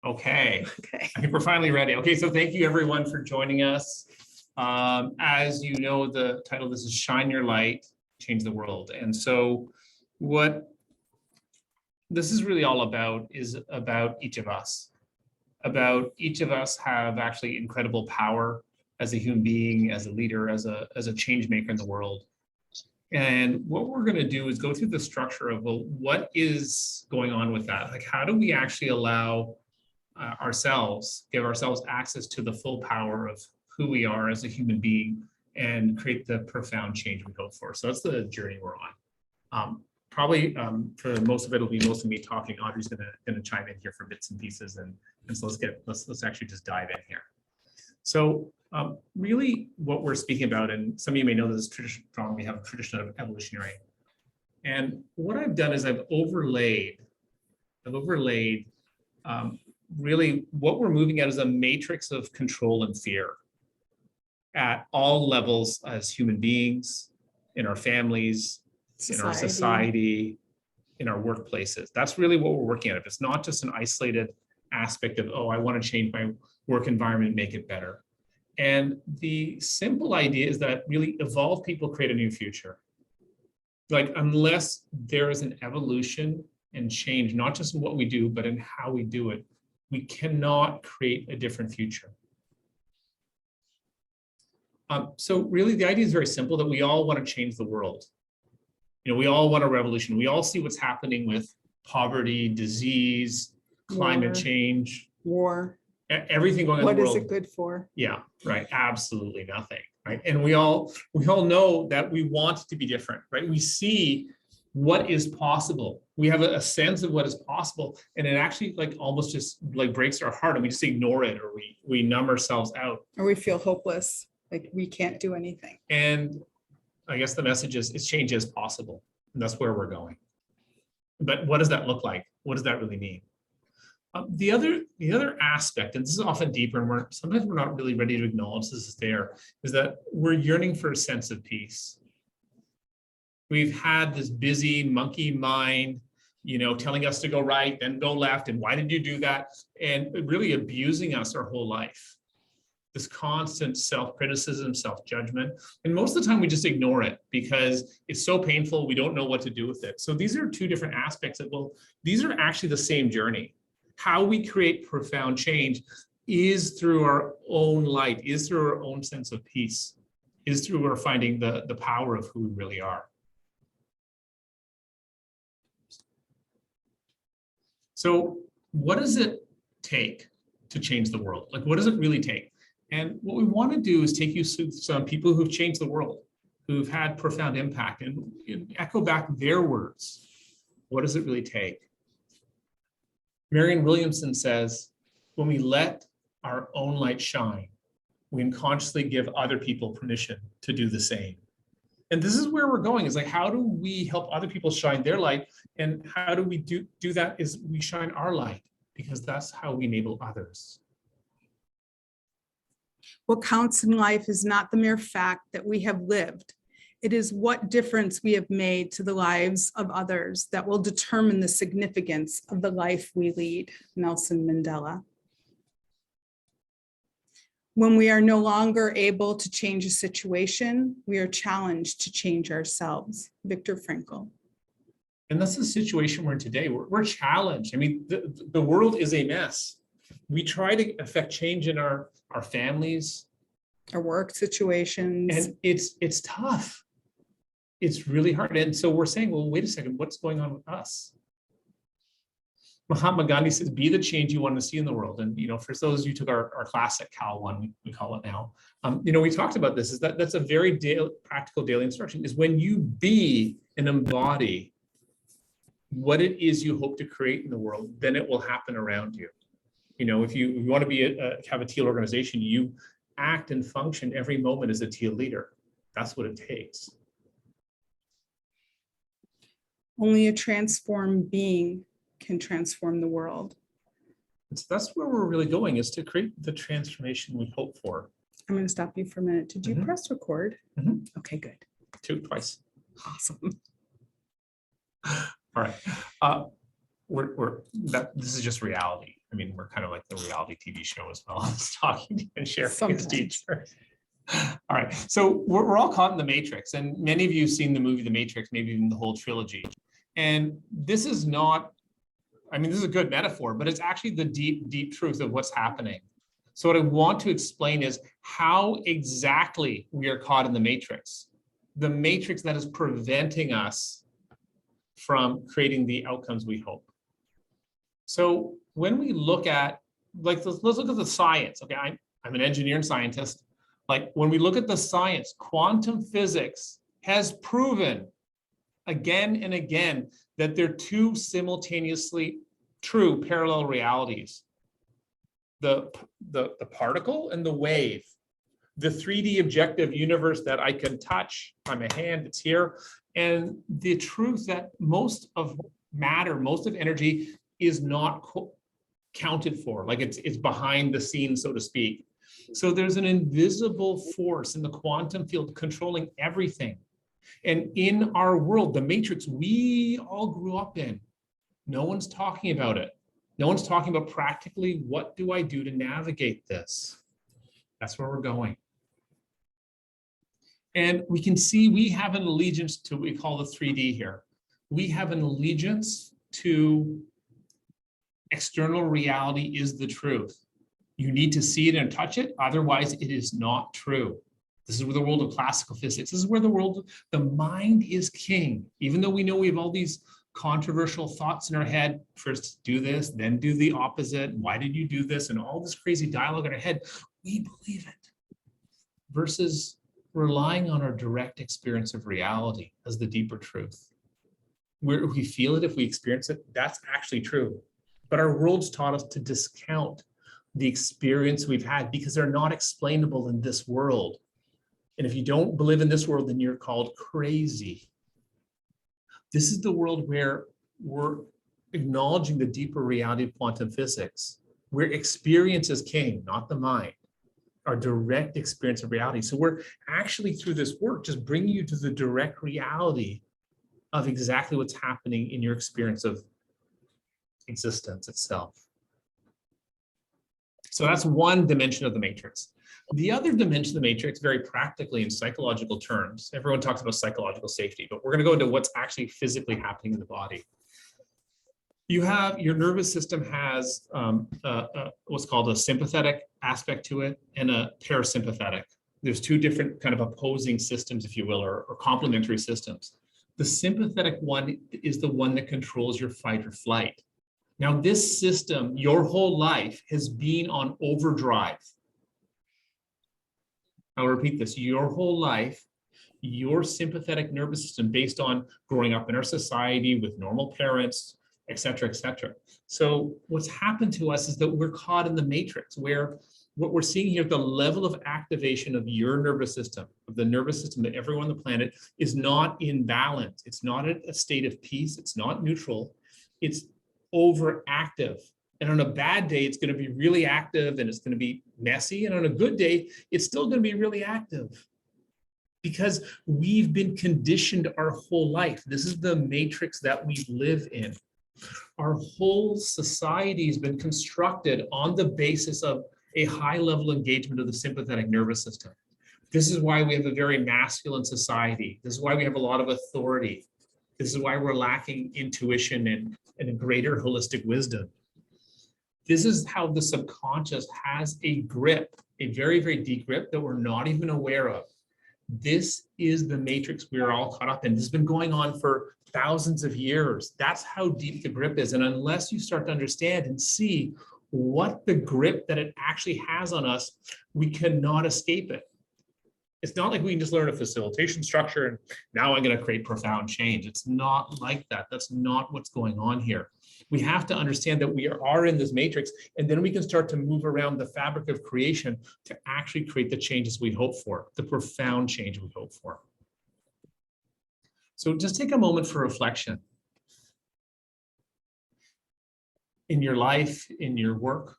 Okay, Okay. I think we're finally ready. Okay, so thank you everyone for joining us. As you know, the title of this is Shine Your Light, Change the World. And so what this is really all about is about each of us. About each of us have actually incredible power as a human being, as a leader, as a change maker in the world. And what we're going to do is go through the structure of, well, what is going on with that? Like, how do we actually allow give ourselves access to the full power of who we are as a human being and create the profound change we hope for? So that's the journey we're on. Probably for most of it, it'll be mostly me talking. Audrey's gonna chime in here for bits and pieces, and so let's actually just dive in here. So really what we're speaking about, and some of you may know this tradition from, we have a tradition of evolutionary. And what I've done is I've overlaid really what we're moving at is a matrix of control and fear at all levels as human beings, in our families, in our society, in our workplaces. That's really what we're working at. It's not just an isolated aspect of, oh, I want to change my work environment, make it better. And the simple idea is that really evolved people create a new future. Like, unless there is an evolution and change, not just in what we do, but in how we do it, we cannot create a different future. So really the idea is very simple, that we all want to change the world. You know, we all want a revolution. We all see what's happening with poverty, disease, climate change, war, everything going on in the world. What is it good for? Yeah, right. Absolutely nothing, right? And we all know that we want to be different, right? We see what is possible. We have a sense of what is possible, and it actually like almost just like breaks our heart, and we just ignore it, or we numb ourselves out, or we feel hopeless, like we can't do anything. And I guess the message is change is possible, and that's where we're going. But what does that look like? What does that really mean? The other aspect, and this is often deeper, and sometimes we're not really ready to acknowledge this is there, is that we're yearning for a sense of peace. We've had this busy monkey mind, you know, telling us to go right, then go left, and why did you do that? And really abusing us our whole life. This constant self-criticism, self-judgment. And most of the time we just ignore it because it's so painful, we don't know what to do with it. So these are two different aspects of, well, these are actually the same journey. How we create profound change is through our own light, is through our own sense of peace, is through our finding the power of who we really are. So what does it take to change the world? Like, what does it really take? And what we want to do is take you through some people who've changed the world, who've had profound impact, and echo back their words. What does it really take? Marianne Williamson says, when we let our own light shine, we unconsciously give other people permission to do the same. And this is where we're going, is like, how do we help other people shine their light? And how do we do that is we shine our light, because that's how we enable others. What counts in life is not the mere fact that we have lived. It is what difference we have made to the lives of others that will determine the significance of the life we lead. Nelson Mandela. When we are no longer able to change a situation, we are challenged to change ourselves. Viktor Frankl. And that's the situation we're in today. We're challenged. I mean, the world is a mess. We try to affect change in our families, our work situations. And it's tough. It's really hard. And so we're saying, well, wait a second, what's going on with us? Mahatma Gandhi says, be the change you want to see in the world. And, you know, for those of you who took our class at Cal 1, we call it now, you know, we talked about this, is that's a very practical daily instruction, is when you be and embody what it is you hope to create in the world, then it will happen around you. You know, if you want to be have a teal organization, you act and function every moment as a teal leader. That's what it takes. Only a transformed being can transform the world. So that's where we're really going, is to create the transformation we hope for. I'm going to stop you for a minute. Did you press record? Okay, good. Twice. Awesome. All right. This is just reality. I mean, we're kind of like the reality TV show as well as talking and sharing as Sometimes. teachers. All right, so we're all caught in the Matrix, and many of you have seen the movie The Matrix, maybe even the whole trilogy. And this is not, I mean, this is a good metaphor, but it's actually the deep, deep truth of what's happening. So what I want to explain is how exactly we are caught in the Matrix that is preventing us from creating the outcomes we hope. So when we look at, like, let's look at the science. Okay, I'm an engineer and scientist. Like, when we look at the science, quantum physics has proven again and again that they're two simultaneously true parallel realities. The particle and the wave, the 3D objective universe that I can touch on my hand, it's here, and the truth that most of matter, most of energy is not counted for, like it's behind the scenes, so to speak. So there's an invisible force in the quantum field controlling everything. And in our world, the Matrix we all grew up in, no one's talking about it. No one's talking about practically what do I do to navigate this? That's where we're going. And we can see we have an allegiance to what we call the 3D here. We have an allegiance to external reality is the truth. You need to see it and touch it, otherwise it is not true. This is where the world of classical physics, this is where the mind is king. Even though we know we have all these controversial thoughts in our head, first do this, then do the opposite, why did you do this, and all this crazy dialogue in our head, we believe it. Versus relying on our direct experience of reality as the deeper truth. Where we feel it, if we experience it, that's actually true. But our world's taught us to discount the experience we've had because they're not explainable in this world. And if you don't believe in this world, then you're called crazy. This is the world where we're acknowledging the deeper reality of quantum physics, where experience is king, not the mind, our direct experience of reality. So we're actually, through this work, just bringing you to the direct reality of exactly what's happening in your experience of existence itself. So that's one dimension of the Matrix. The other dimension of the Matrix, very practically in psychological terms, everyone talks about psychological safety, but we're going to go into what's actually physically happening in the body. You have, your nervous system has what's called a sympathetic aspect to it and a parasympathetic. There's two different kind of opposing systems, if you will, or complementary systems. The sympathetic one is the one that controls your fight or flight. Now, this system, your whole life, has been on overdrive. I'll repeat this. Your whole life, your sympathetic nervous system, based on growing up in our society with normal parents, et cetera, et cetera. So what's happened to us is that we're caught in the Matrix, where what we're seeing here, the level of activation of your nervous system, of the nervous system that everyone on the planet, is not in balance. It's not a state of peace. It's not neutral. It's overactive. And on a bad day, it's going to be really active and it's going to be messy. And on a good day, it's still going to be really active because we've been conditioned our whole life. This is the matrix that we live in. Our whole society has been constructed on the basis of a high level engagement of the sympathetic nervous system. This is why we have a very masculine society. This is why we have a lot of authority. This is why we're lacking intuition and a greater holistic wisdom. This is how the subconscious has a grip, a very, very deep grip that we're not even aware of. This is the matrix we're all caught up in. This has been going on for thousands of years. That's how deep the grip is. And unless you start to understand and see what the grip that it actually has on us, we cannot escape it. It's not like we can just learn a facilitation structure and now I'm going to create profound change. It's not like that. That's not what's going on here. We have to understand that we are in this matrix, and then we can start to move around the fabric of creation to actually create the changes we hope for, the profound change we hope for. So just take a moment for reflection. In your life, in your work,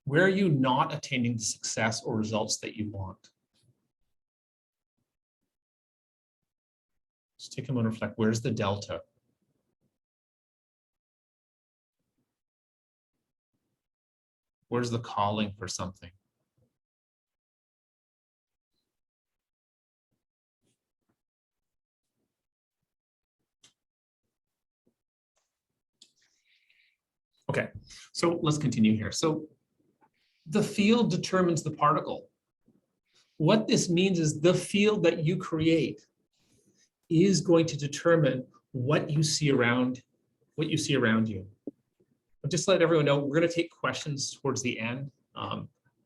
where are you not attaining the success or results that you want? Just take a moment to reflect. Where's the delta? Where's the calling for something? Okay, so let's continue here. So the field determines the particle. What this means is the field that you create is going to determine what you see around you. I'll just let everyone know, we're going to take questions towards the end.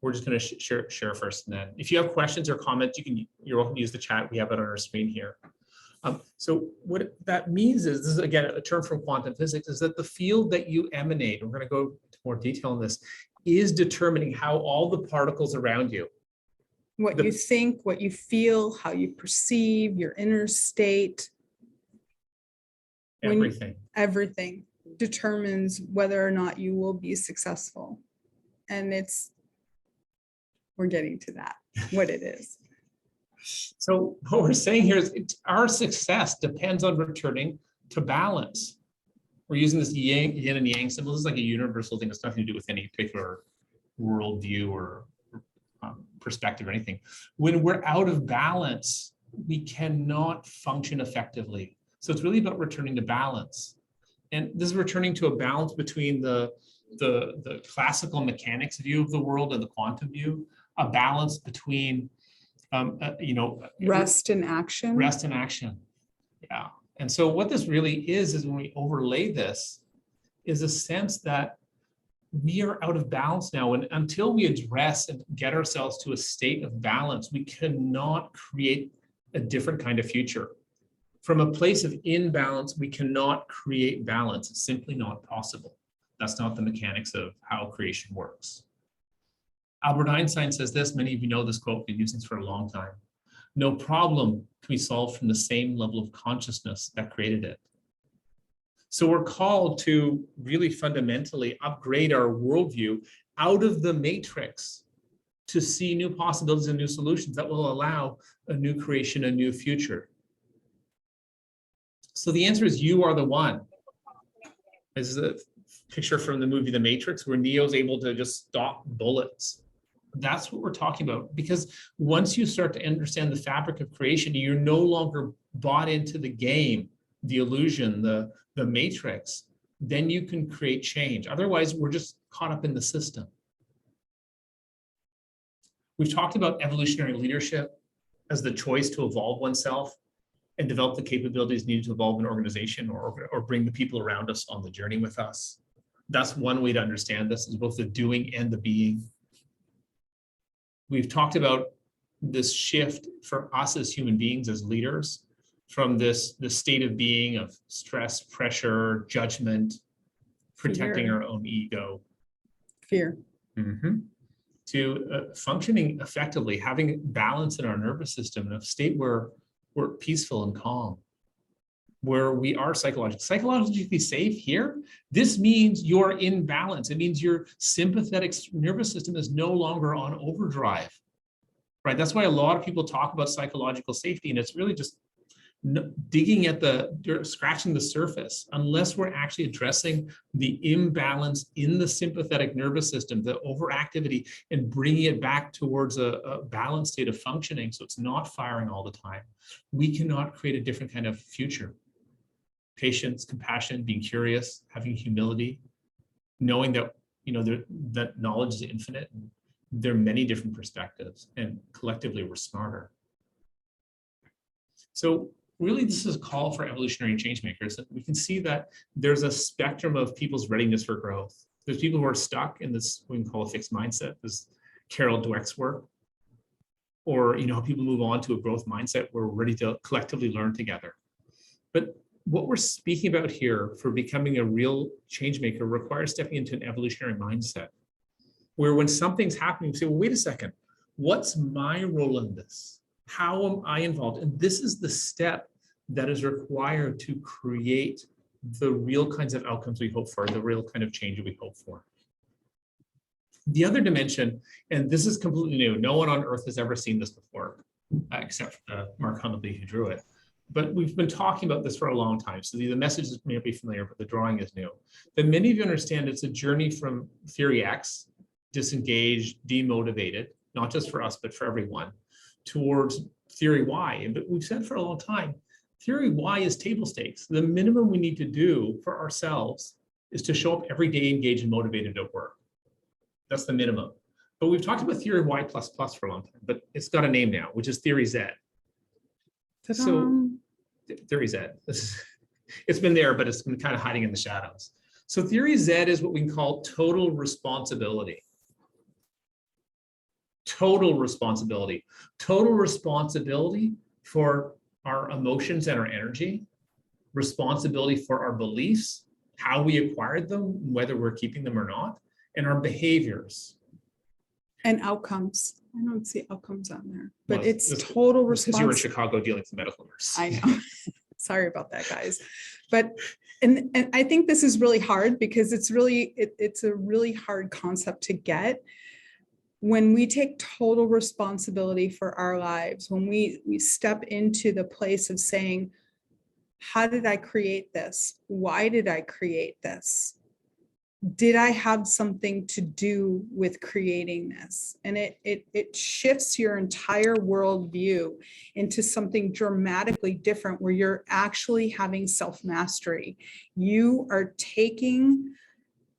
We're just going to share first, and then if you have questions or comments, you're welcome to use the chat. We have it on our screen here. So what that means is, this is again a term from quantum physics, is that the field that you emanate, and we're going to go into more detail on this, is determining how all the particles around you, What you think, what you feel, how you perceive, your inner state. Everything determines whether or not you will be successful. And we're getting to that, what it is. So what we're saying here is our success depends on returning to balance. We're using this yin and yang symbol. This is like a universal thing. It's nothing to do with any particular worldview or perspective or anything. When we're out of balance, we cannot function effectively. So it's really about returning to balance. And this is returning to a balance between the classical mechanics view of the world and the quantum view, a balance between Rest and action. Rest and action. Yeah. And so what this really is when we overlay this, is a sense that we are out of balance now. And until we address and get ourselves to a state of balance, we cannot create a different kind of future. From a place of imbalance, we cannot create balance. It's simply not possible. That's not the mechanics of how creation works. Albert Einstein says this, many of you know this quote, we've been using this for a long time. No problem can be solved from the same level of consciousness that created it. So we're called to really fundamentally upgrade our worldview out of the matrix to see new possibilities and new solutions that will allow a new creation, a new future. So the answer is you are the one. This is a picture from the movie The Matrix where Neo's able to just stop bullets. That's what we're talking about, because once you start to understand the fabric of creation, you're no longer bought into the game, the illusion, the matrix, then you can create change. Otherwise, we're just caught up in the system. We've talked about evolutionary leadership as the choice to evolve oneself and develop the capabilities needed to evolve an organization or bring the people around us on the journey with us. That's one way to understand this, is both the doing and the being. We've talked about this shift for us as human beings, as leaders, from the state of being of stress, pressure, judgment, protecting our own ego. Fear. To functioning effectively, having balance in our nervous system, in a state where we're peaceful and calm, where we are psychologically safe here. This means you're in balance. It means your sympathetic nervous system is no longer on overdrive, right? That's why a lot of people talk about psychological safety, and it's really just digging at scratching the surface. Unless we're actually addressing the imbalance in the sympathetic nervous system, the overactivity, and bringing it back towards a balanced state of functioning, so it's not firing all the time, we cannot create a different kind of future. Patience, compassion, being curious, having humility, knowing that that knowledge is infinite. And there are many different perspectives, and collectively we're smarter. So really, this is a call for evolutionary change makers. We can see that there's a spectrum of people's readiness for growth. There's people who are stuck in this, we can call a fixed mindset, this Carol Dweck's work, or people move on to a growth mindset where we're ready to collectively learn together. But what we're speaking about here for becoming a real change maker requires stepping into an evolutionary mindset, where when something's happening, you say, well, wait a second, what's my role in this? How am I involved? And this is the step that is required to create the real kinds of outcomes we hope for, the real kind of change that we hope for. The other dimension, and this is completely new, no one on earth has ever seen this before, except Mark Hundley who drew it. But we've been talking about this for a long time. So the message may not be familiar, but the drawing is new. But many of you understand it's a journey from theory X disengaged, demotivated, not just for us, but for everyone, towards theory Y. But we've said for a long time, theory Y is table stakes. The minimum we need to do for ourselves is to show up every day engaged and motivated at work. That's the minimum. But we've talked about theory Y++ for a long time, but it's got a name now, which is theory Z. So theory Z, it's been there, but it's been kind of hiding in the shadows. So theory Z is what we can call total responsibility. Total responsibility. Total responsibility for our emotions and our energy, responsibility for our beliefs, how we acquired them, whether we're keeping them or not, and our behaviors. And outcomes. I don't see outcomes on there, but Well, it's this- total Because you were in responsibility. Chicago dealing with the medical nurse. I know. Sorry about that, guys. But, and I think this is really hard because it's really, it's a really hard concept to get. When we take total responsibility for our lives, when we step into the place of saying, how did I create this? Why did I create this? Did I have something to do with creating this? And it shifts your entire worldview into something dramatically different where you're actually having self-mastery. You are taking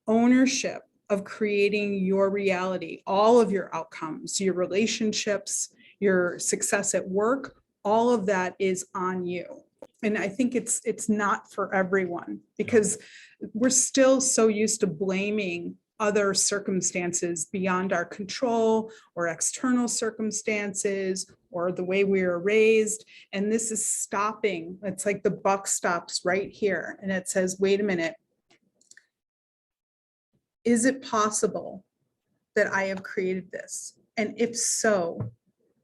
ownership of creating your reality, all of your outcomes, your relationships, your success at work, all of that is on you. And I think it's not for everyone because we're still so used to blaming other circumstances beyond our control or external circumstances or the way we were raised. And this is stopping. It's like the buck stops right here. And it says, wait a minute. Is it possible that I have created this? And if so,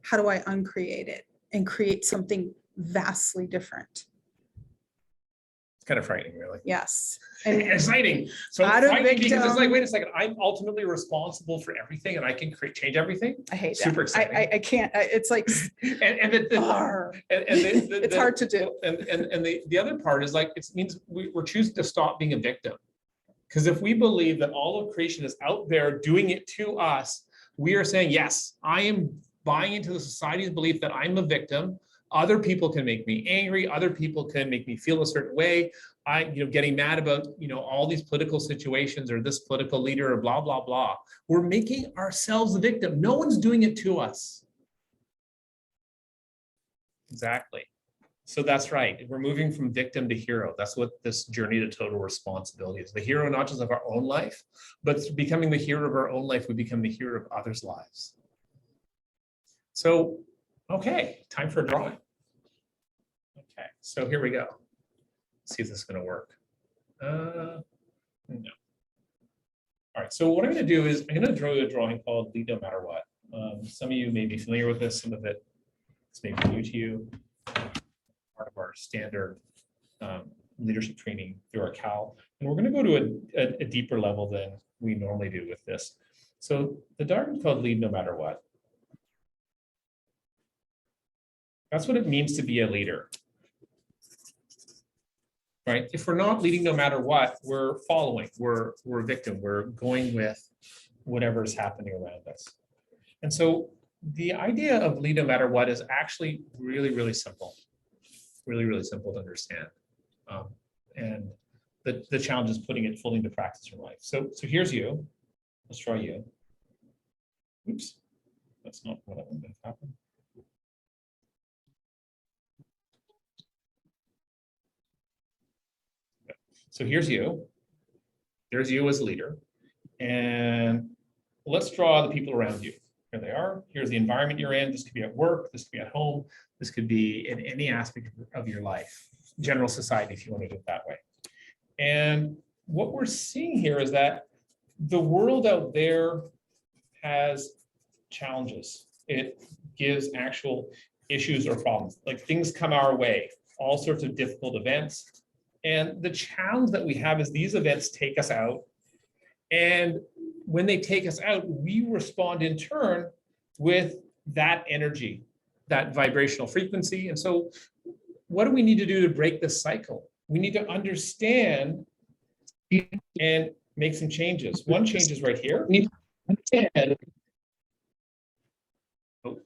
how do I uncreate it and create something vastly different? It's kind of frightening, really. Yes. And And exciting. So Not a frightening because it's like, victim. wait a second, I'm ultimately responsible for everything and I can change everything. I hate Super that. exciting. I can't, it's like, And it's hard to do. And the other part is like, it means we're choosing to stop being a victim. Because if we believe that all of creation is out there doing it to us, we are saying, yes, I am buying into the society's belief that I'm a victim. Other people can make me angry. Other people can make me feel a certain way. Getting mad about, all these political situations or this political leader or blah, blah, blah. We're making ourselves the victim. No one's doing it to us. Exactly. So that's right. We're moving from victim to hero. That's what this journey to total responsibility is. The hero, not just of our own life, but becoming the hero of our own life, we become the hero of others' lives. So, okay, time for a drawing. Okay, so here we go. Let's see if this is going to work. No. All right, so what I'm going to do is I'm going to draw you a drawing called Lead No Matter What. Some of you may be familiar with this. Some of it is maybe new to you. Part of our standard leadership training through our CAL. And we're going to go to a deeper level than we normally do with this. So the diagram is called Lead No Matter What. That's what it means to be a leader. Right? If we're not leading no matter what, we're following, we're a victim, we're going with whatever is happening around us. And so the idea of lead no matter what is actually really, really simple. Really, really simple to understand. And the challenge is putting it fully into practice in life. So here's you. Let's try you. Oops, that's not what I wanted to happen. So here's you. There's you as a leader. And let's draw the people around you. Here they are. Here's the environment you're in. This could be at work. This could be at home. This could be in any aspect of your life, general society, if you want to do it that way. And what we're seeing here is that the world out there has challenges. It gives actual issues or problems, like things come our way, all sorts of difficult events. And the challenge that we have is these events take us out. And when they take us out, we respond in turn with that energy, that vibrational frequency. And so what do we need to do to break this cycle? We need to understand and make some changes. One change is right here. And, oh,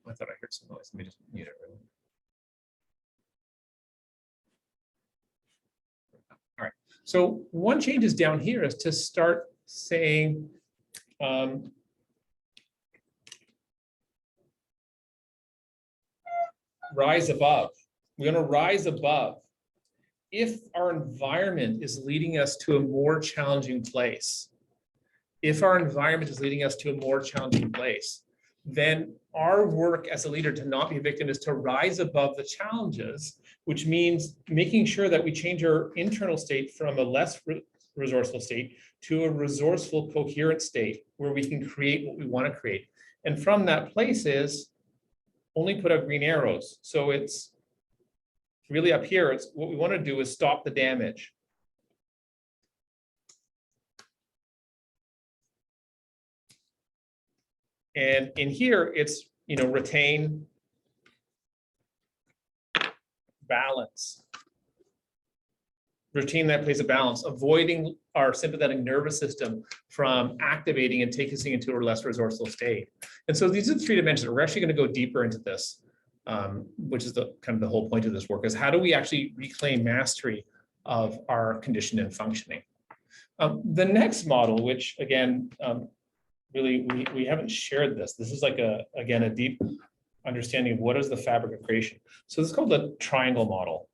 I thought I heard some noise. Let me just mute it. All right. So one change is down here is to start saying, rise above. We're going to rise above. If our environment is leading us to a more challenging place, then our work as a leader to not be a victim is to rise above the challenges, which means making sure that we change our internal state from a less resourceful state to a resourceful, coherent state where we can create what we want to create. And from that place is only put out green arrows. So it's really up here, it's what we want to do is stop the damage. And in here, it's, retain balance. Retain that place of balance, avoiding our sympathetic nervous system from activating and taking us into a less resourceful state. And so these are the 3 dimensions. We're actually going to go deeper into this, which is the kind of the whole point of this work, is how do we actually reclaim mastery of our condition and functioning. The next model, which again, really, we haven't shared this. This is like again, a deep understanding of what is the fabric of creation. So this is called the triangle model.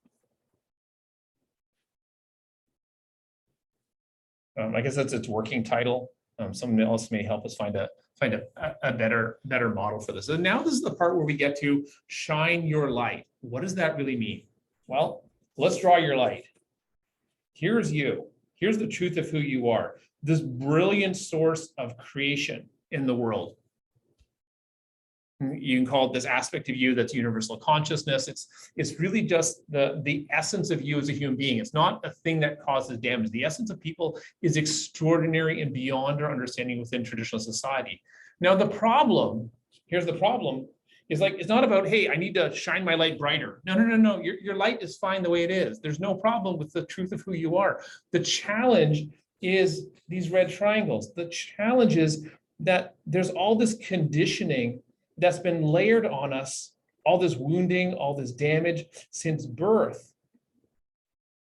I guess that's its working title. Someone else may help us find a better model for this. So now this is the part where we get to shine your light. What does that really mean? Well, let's draw your light. Here's you. Here's the truth of who you are. This brilliant source of creation in the world. You can call it this aspect of you that's universal consciousness. It's really just the essence of you as a human being. It's not a thing that causes damage. The essence of people is extraordinary and beyond our understanding within traditional society. Now, here's the problem, is like, it's not about, hey, I need to shine my light brighter. No. Your light is fine the way it is. There's no problem with the truth of who you are. The challenge is these red triangles. The challenge is that there's all this conditioning that's been layered on us, all this wounding, all this damage since birth.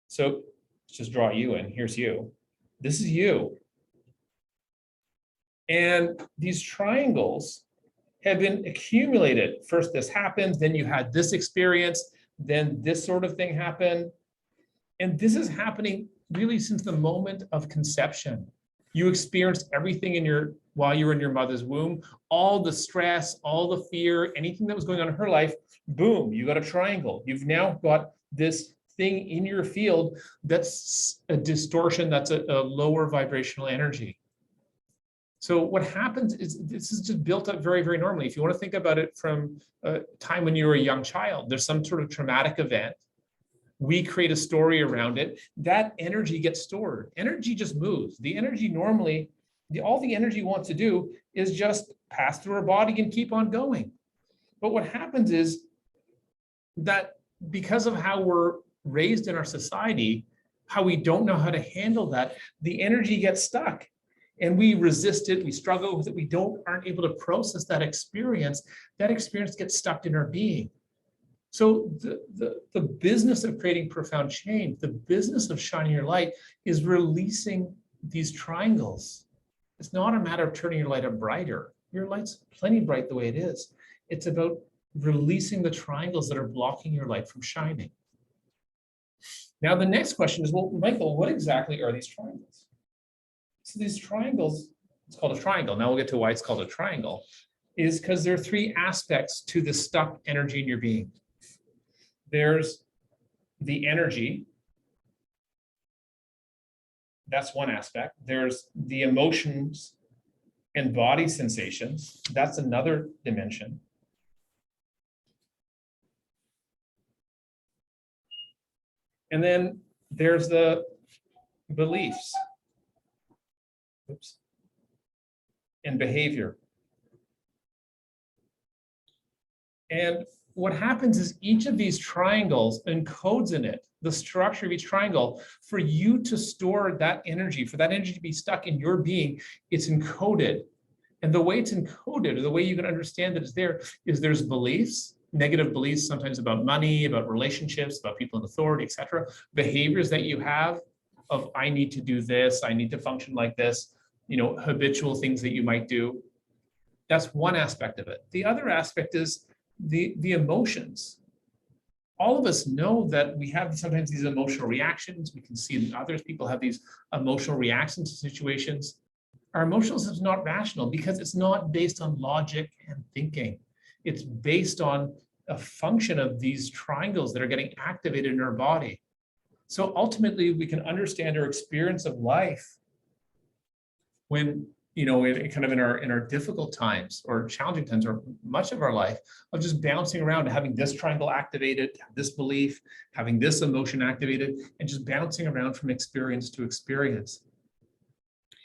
So let's just draw you in. Here's you. This is you. And these triangles have been accumulated. First this happens, then you had this experience, then this sort of thing happened. And this is happening really since the moment of conception. You experienced everything while you were in your mother's womb, all the stress, all the fear, anything that was going on in her life, boom, you got a triangle. You've now got this thing in your field that's a distortion, that's a lower vibrational energy. So what happens is this is just built up very, very normally. If you want to think about it from a time when you were a young child, there's some sort of traumatic event. We create a story around it. That energy gets stored. Energy just moves. The energy normally, all the energy wants to do is just pass through our body and keep on going. But what happens is that because of how we're raised in our society, how we don't know how to handle that, the energy gets stuck. And we resist it, we struggle with it, we aren't able to process that experience. That experience gets stuck in our being. So the business of creating profound change, the business of shining your light is releasing these triangles. It's not a matter of turning your light up brighter. Your light's plenty bright the way it is. It's about releasing the triangles that are blocking your light from shining. Now, the next question is, well, Michael, what exactly are these triangles? So these triangles, it's called a triangle. Now we'll get to why it's called a triangle, is because there are 3 aspects to the stuck energy in your being. There's the energy. That's one aspect. There's the emotions and body sensations. That's another dimension. And then there's the beliefs. Oops. And behavior. And what happens is each of these triangles encodes in it the structure of each triangle. For you to store that energy, for that energy to be stuck in your being, it's encoded. And the way it's encoded, or the way you can understand that it's there, is there's beliefs, negative beliefs, sometimes about money, about relationships, about people in authority, etc. Behaviors that you have of, I need to do this, I need to function like this, habitual things that you might do. That's one aspect of it. The other aspect is the emotions. All of us know that we have sometimes these emotional reactions. We can see that others, people have these emotional reactions to situations. Our emotions is not rational because it's not based on logic and thinking. It's based on a function of these triangles that are getting activated in our body. So ultimately, we can understand our experience of life when, kind of in our difficult times or challenging times, or much of our life, of just bouncing around and having this triangle activated, this belief, having this emotion activated, and just bouncing around from experience to experience.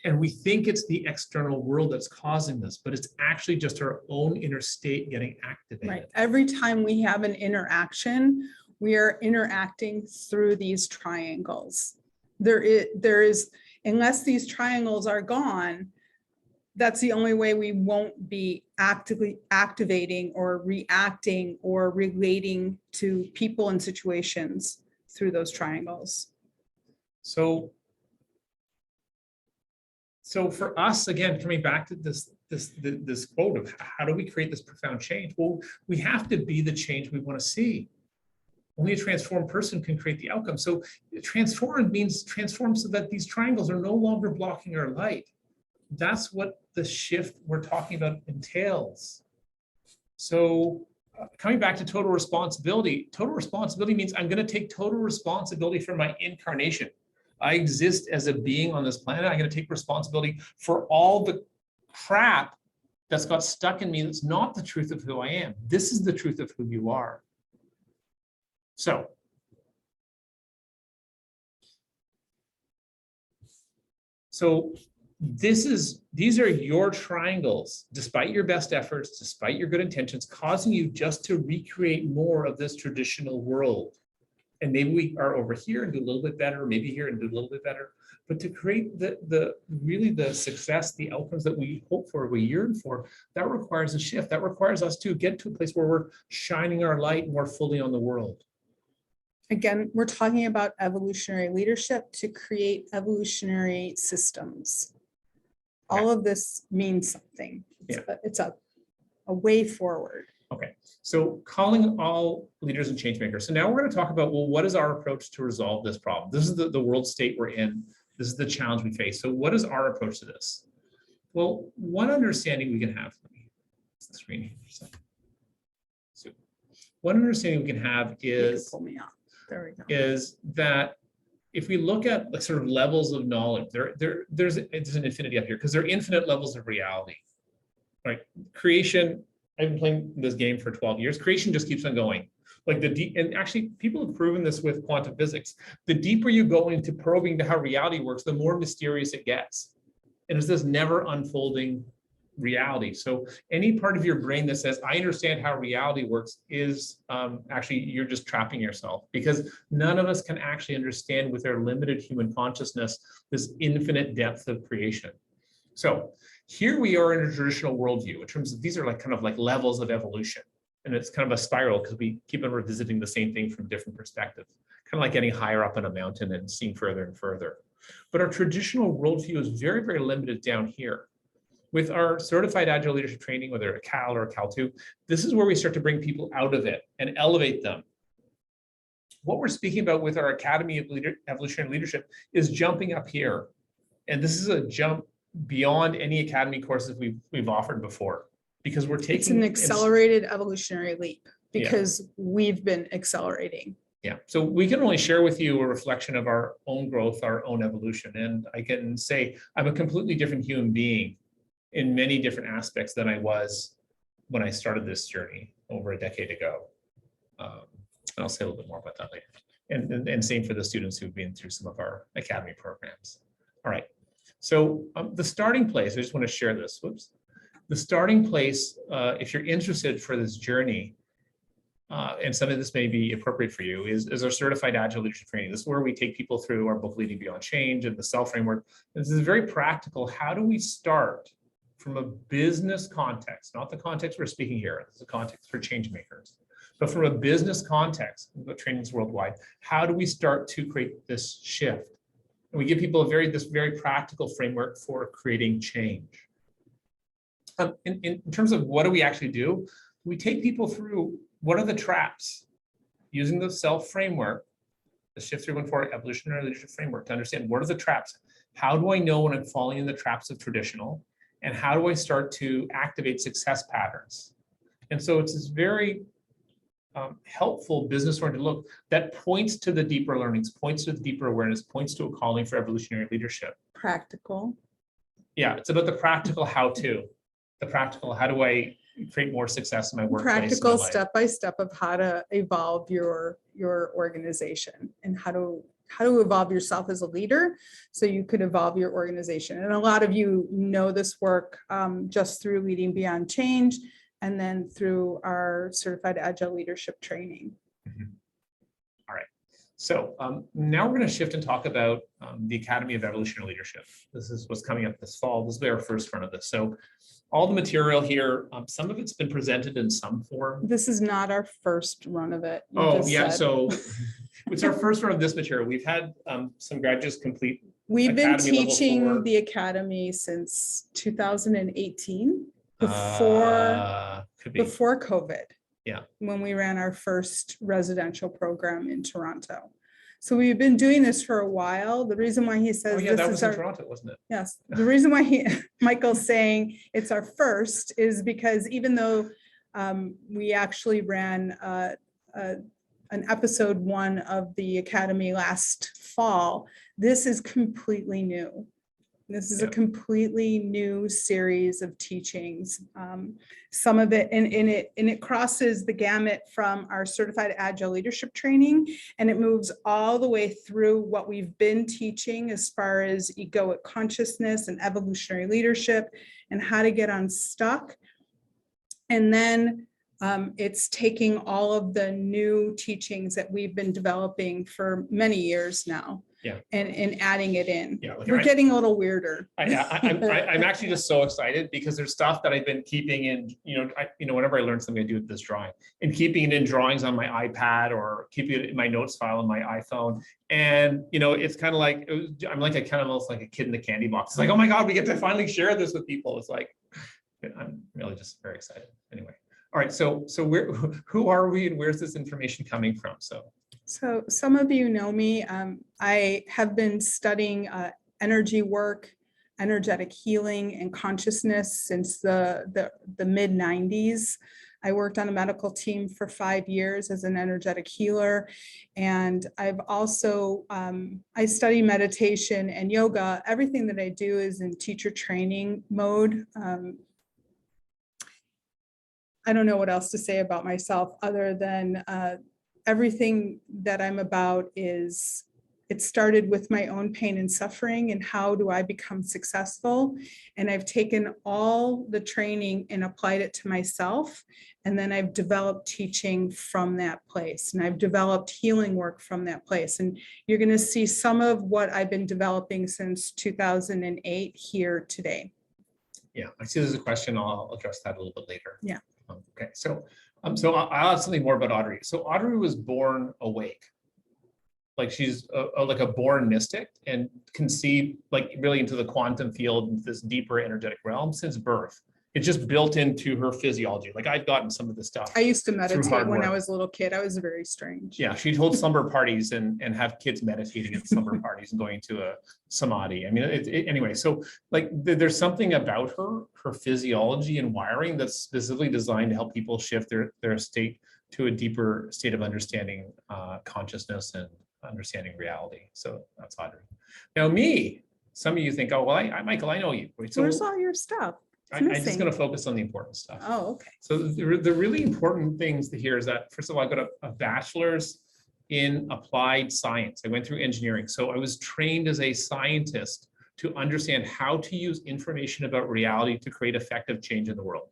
And we think it's the external world that's causing this, but it's actually just our own inner state getting activated. Right. Every time we have an interaction, we are interacting through these triangles. There is, unless these triangles are gone, that's the only way we won't be actively activating or reacting or relating to people and situations through those triangles. So for us, again, coming back to this quote of how do we create this profound change? Well, we have to be the change we want to see. Only a transformed person can create the outcome. So transform means transform so that these triangles are no longer blocking our light. That's what the shift we're talking about entails. So coming back to total responsibility means I'm going to take total responsibility for my incarnation. I exist as a being on this planet. I'm going to take responsibility for all the crap that's got stuck in me that's not the truth of who I am. This is the truth of who you are. So these are your triangles, despite your best efforts, despite your good intentions, causing you just to recreate more of this traditional world. And maybe we are over here and do a little bit better, maybe here and do a little bit better. But to create the success, the outcomes that we hope for, we yearn for, that requires a shift. That requires us to get to a place where we're shining our light more fully on the world. Again, we're talking about evolutionary leadership to create evolutionary systems. All of this means something. It's a way forward. Okay, so calling all leaders and change makers. So now we're going to talk about, well, what is our approach to resolve this problem? This is the world state we're in. This is the challenge we face. So what is our approach to this? Well, one understanding we can have, let me fix the screen here for a second. So one understanding we can have is, pull me up. There we go. Is that if we look at the sort of levels of knowledge, there's an infinity up here because there are infinite levels of reality, right? Creation, I've been playing this game for 12 years. Creation just keeps on going. Like and actually people have proven this with quantum physics. The deeper you go into probing to how reality works, the more mysterious it gets. And it's this never unfolding reality. So any part of your brain that says, I understand how reality works is actually, you're just trapping yourself, because none of us can actually understand with our limited human consciousness, this infinite depth of creation. So here we are in a traditional worldview in terms of these are kind of like levels of evolution. And it's kind of a spiral because we keep on revisiting the same thing from different perspectives, kind of like getting higher up on a mountain and seeing further and further. But our traditional worldview is very, very limited down here. With our certified agile leadership training, whether a CAL or a CAL2, this is where we start to bring people out of it and elevate them. What we're speaking about with our Academy of Evolutionary Leadership is jumping up here. And this is a jump beyond any academy courses we've offered before, because we're taking— It's an accelerated evolutionary leap because we've been accelerating. Yeah, so we can only share with you a reflection of our own growth, our own evolution. And I can say I'm a completely different human being in many different aspects than I was when I started this journey over a decade ago. And I'll say a little bit more about that later. And same for the students who've been through some of our academy programs. All right, so the starting place, I just want to share this, The starting place, if you're interested for this journey, and some of this may be appropriate for you, is our certified agile leadership training. This is where we take people through our book, Leading Beyond Change, and the self framework. This is very practical. How do we start from a business context, not the context we're speaking here, this is a context for change makers, but from a business context, the trainings worldwide, how do we start to create this shift? And we give people this very practical framework for creating change. In terms of what do we actually do, we take people through what are the traps using the self framework, the Shift 314 evolutionary leadership framework, to understand what are the traps. How do I know when I'm falling in the traps of traditional? And how do I start to activate success patterns? And so it's this very helpful business-oriented look that points to the deeper learnings, points to the deeper awareness, points to a calling for evolutionary leadership. Practical. Yeah, it's about the practical how-to. The practical, how do I create more success in my workplace? Practical step-by-step of how to evolve your organization and how to evolve yourself as a leader so you could evolve your organization. And a lot of you know this work just through Leading Beyond Change and then through our certified agile leadership training. Mm-hmm. All right. So now we're going to shift and talk about the Academy of Evolutionary Leadership. This is what's coming up this fall. This will be our first run of this. So all the material here, some of it's been presented in some form. This is not our first run of it. Oh, yeah. So it's our first run of this material. We've had some graduates complete. We've been teaching the Academy since 2018, before COVID. Yeah. When we ran our first residential program in Toronto. So we've been doing this for a while. The reason why he says that was in Toronto, wasn't it? Yes. The reason why Michael's saying it's our first is because even though we actually ran an episode 1 of the Academy last fall, this is completely new. This is a completely new series of teachings. Some of it, and it crosses the gamut from our certified agile leadership training, and it moves all the way through what we've been teaching as far as egoic consciousness and evolutionary leadership and how to get unstuck. And then it's taking all of the new teachings that we've been developing for many years now. Yeah. And adding it in. Yeah, we're getting a little weirder. I'm actually just so excited because there's stuff that I've been keeping in, whenever I learn something, I do with this drawing and keeping it in drawings on my iPad or keeping it in my notes file on my iPhone. And, it's kind of like, I'm like almost like a kid in the candy box. It's like, oh my God, we get to finally share this with people. It's like, I'm really just very excited. Anyway. All right. So who are we and where's this information coming from? So some of you know me. I have been studying energy work, energetic healing, and consciousness since the mid-90s. I worked on a medical team for 5 years as an energetic healer. And I've also, I study meditation and yoga. Everything that I do is in teacher training mode. I don't know what else to say about myself other than everything that I'm about is, it started with my own pain and suffering and how do I become successful? And I've taken all the training and applied it to myself. And then I've developed teaching from that place. And I've developed healing work from that place. And you're going to see some of what I've been developing since 2008 here today. Yeah, I see there's a question. I'll address that a little bit later. Yeah. Okay, so I'll add something more about Audrey. So Audrey was born awake. Like she's like a born mystic and can see like really into the quantum field, into this deeper energetic realm since birth. It's just built into her physiology. Like I've gotten some of the stuff. I used to meditate when I was a little kid. I was very strange. Yeah, she'd hold slumber parties and have kids meditating at slumber parties and going to a samadhi. I mean, anyway, so like there's something about her physiology and wiring that's specifically designed to help people shift their state to a deeper state of understanding consciousness and understanding reality. So that's Audrey. Now me, some of you think, oh, well, Michael, I know you. So where's all your stuff? I'm just going to focus on the important stuff. Oh, okay. So the really important things to hear is that, first of all, I got a bachelor's in applied science. I went through engineering. So I was trained as a scientist to understand how to use information about reality to create effective change in the world.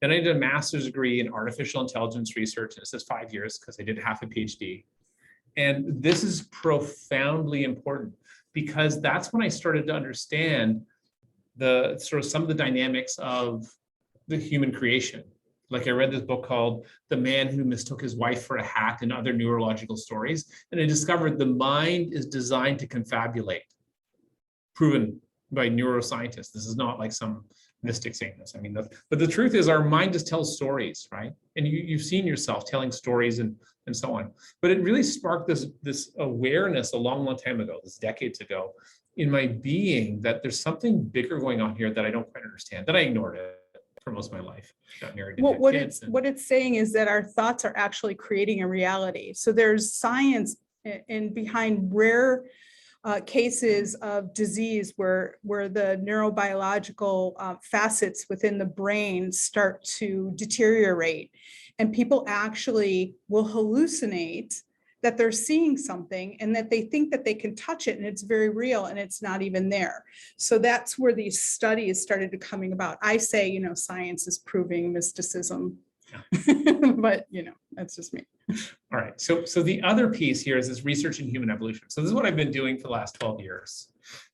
Then I did a master's degree in artificial intelligence research, and it says 5 years because I did half a PhD. And this is profoundly important because that's when I started to understand the sort of some of the dynamics of the human creation. Like I read this book called The Man Who Mistook His Wife for a Hat and Other Neurological Stories. And I discovered the mind is designed to confabulate, proven by neuroscientists. This is not like some mystic saying this. I mean, but the truth is our mind just tells stories, right? And you've seen yourself telling stories and so on. But it really sparked this awareness a long time ago, this decades ago, in my being that there's something bigger going on here that I don't quite understand, that I ignored it for most of my life. Got married. Well, what it's saying is that our thoughts are actually creating a reality. So there's science in behind rare cases of disease where the neurobiological facets within the brain start to deteriorate, and people actually will hallucinate that they're seeing something and that they think that they can touch it and it's very real and it's not even there. So that's where these studies started to coming about. I say, you know, science is proving mysticism, but you know, that's just me. All right, so the other piece here is this research in human evolution. So this is what I've been doing for the last 12 years,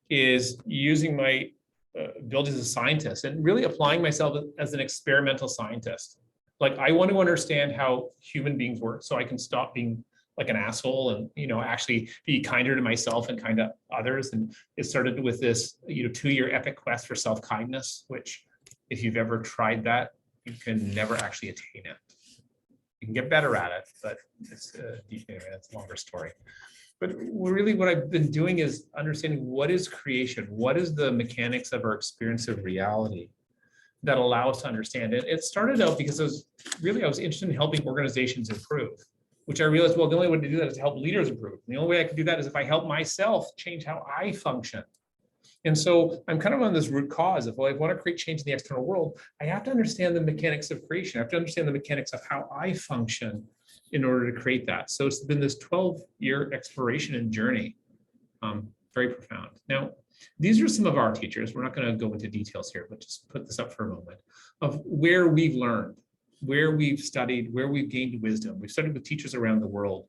is using my abilities as a scientist and really applying myself as an experimental scientist. Like I want to understand how human beings work so I can stop being like an asshole and, you know, actually be kinder to myself and kind of others. And it started with this, you know, 2-year epic quest for self-kindness, which if you've ever tried that, you can never actually attain it. You can get better at it, but it's that's a longer story. But really what I've been doing is understanding what is creation, what is the mechanics of our experience of reality that allow us to understand it. It started out because I was interested in helping organizations improve, which I realized, well, the only way to do that is to help leaders improve. And the only way I can do that is if I help myself change how I function. And so I'm kind of on this root cause of, well, if I want to create change in the external world, I have to understand the mechanics of creation. I have to understand the mechanics of how I function in order to create that. So it's been this 12-year exploration and journey, very profound. Now, these are some of our teachers. We're not going to go into details here, but just put this up for a moment of where we've learned, where we've studied, where we've gained wisdom. We've studied with teachers around the world.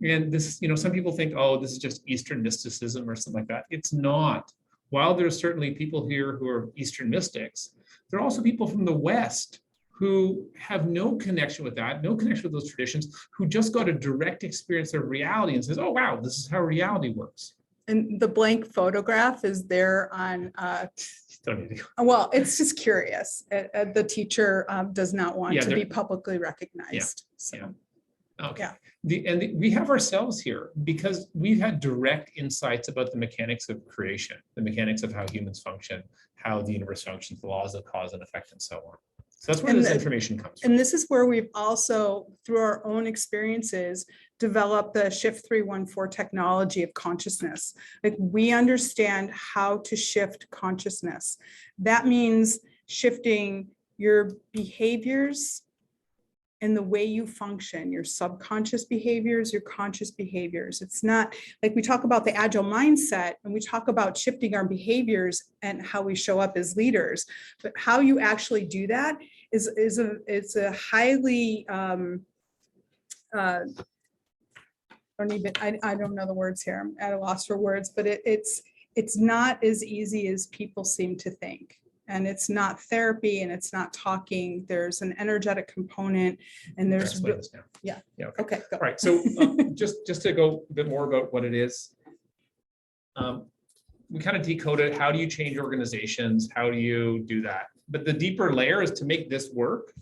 And this, you know, some people think, oh, this is just Eastern mysticism or something like that. It's not. While there's certainly people here who are Eastern mystics, there are also people from the West who have no connection with that, no connection with those traditions, who just got a direct experience of reality and says, oh, wow, this is how reality works. And the blank photograph is there on, well, it's just curious. The teacher does not want to be publicly recognized. So. Yeah. Okay. Yeah. We have ourselves here because we've had direct insights about the mechanics of creation, the mechanics of how humans function, how the universe functions, the laws of cause and effect, and so on. So that's where this information comes from. And this is where we've also, through our own experiences, developed the Shift 314 technology of consciousness. Like we understand how to shift consciousness. That means shifting your behaviors and the way you function, your subconscious behaviors, your conscious behaviors. It's not like we talk about the agile mindset and we talk about shifting our behaviors and how we show up as leaders, but how you actually do that is a highly, I don't know the words here. I'm at a loss for words, but it's not as easy as people seem to think. And it's not therapy and it's not talking. There's an energetic component and there's, yeah. Okay, go. All right, so just to go a bit more about what it is. We kind of decoded, how do you change organizations? How do you do that? But the deeper layer is to make this work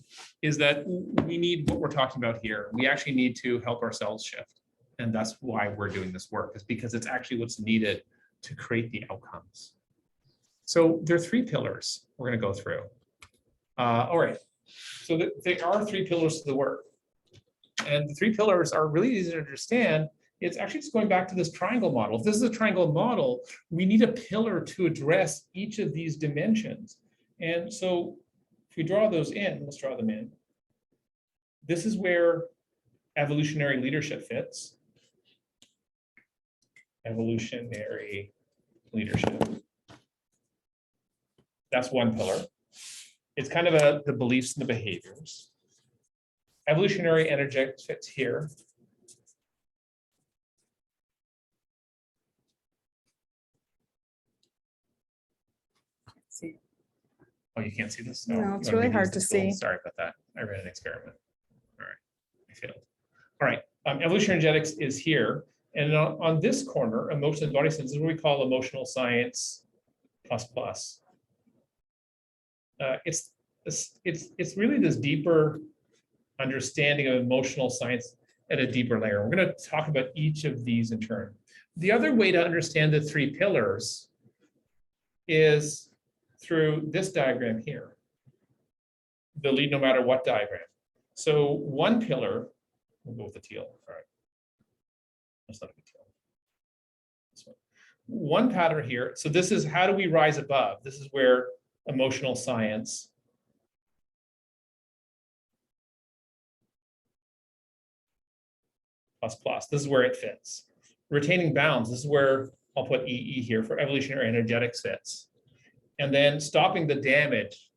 is that we need what we're talking about here. We actually need to help ourselves shift. And that's why we're doing this work, is because it's actually what's needed to create the outcomes. So there are 3 pillars we're going to go through. All right, so there are 3 pillars to the work. And the 3 pillars are really easy to understand. It's actually just going back to this triangle model. If this is a triangle model, we need a pillar to address each of these dimensions. And so if we draw those in, let's draw them in. This is where evolutionary leadership fits. Evolutionary leadership. That's one pillar. It's kind of the beliefs and the behaviors. Evolutionary energetics fits here. See. Oh, you can't see this? No, it's you want me really hard use the to see. tool? Sorry about that. I ran an experiment. All right, I failed. All right, evolutionary energetics is here. And on this corner, emotions and body sense is what we call emotional science plus. It's really this deeper understanding of emotional science at a deeper layer. We're going to talk about each of these in turn. The other way to understand the three pillars is through this diagram here, the lead no matter what diagram. So one pillar, we'll go with the teal. All right, that's not a good teal. This one pattern here. So this is how do we rise above? This is where emotional science plus. This is where it fits. Retaining bounds. This is where I'll put EE here for evolutionary energetics fits. And then stopping the damage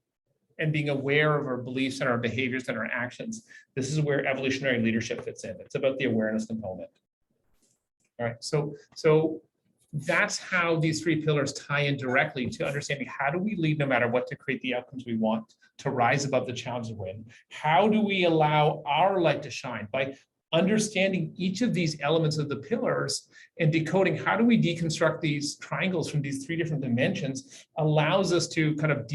and being aware of our beliefs and our behaviors and our actions. This is where evolutionary leadership fits in. It's about the awareness component. All right, so that's how these three pillars tie in directly to understanding how do we lead no matter what to create the outcomes we want, to rise above the challenges and win. How do we allow our light to shine? By understanding each of these elements of the pillars and decoding how do we deconstruct these triangles from these three different dimensions allows us to kind of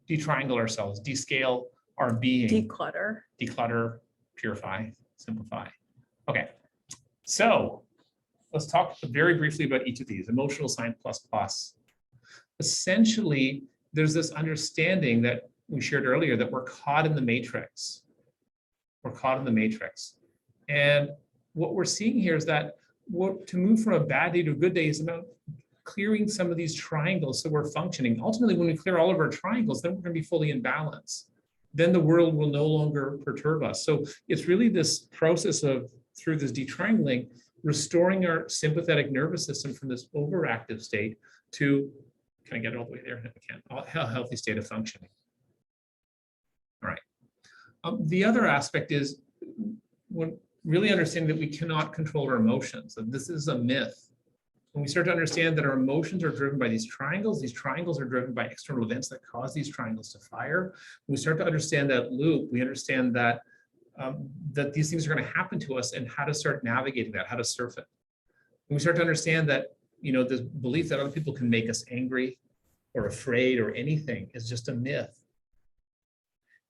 detriangle ourselves, descale our being. Declutter, purify, simplify. Okay, so let's talk very briefly about each of these. Emotional science plus. Essentially, there's this understanding that we shared earlier that we're caught in the matrix. We're caught in the matrix. And what we're seeing here is that to move from a bad day to a good day is about clearing some of these triangles so we're functioning. Ultimately, when we clear all of our triangles, then we're going to be fully in balance. Then the world will no longer perturb us. So it's really this process of, through this detriangling, restoring our sympathetic nervous system from this overactive state to, can I get it all the way there? I can't. A healthy state of functioning. All right. The other aspect is when really understanding that we cannot control our emotions, that this is a myth. When we start to understand that our emotions are driven by these triangles are driven by external events that cause these triangles to fire. When we start to understand that loop, we understand that that these things are going to happen to us and how to start navigating that, how to surf it. When we start to understand that, you know, the belief that other people can make us angry or afraid or anything is just a myth.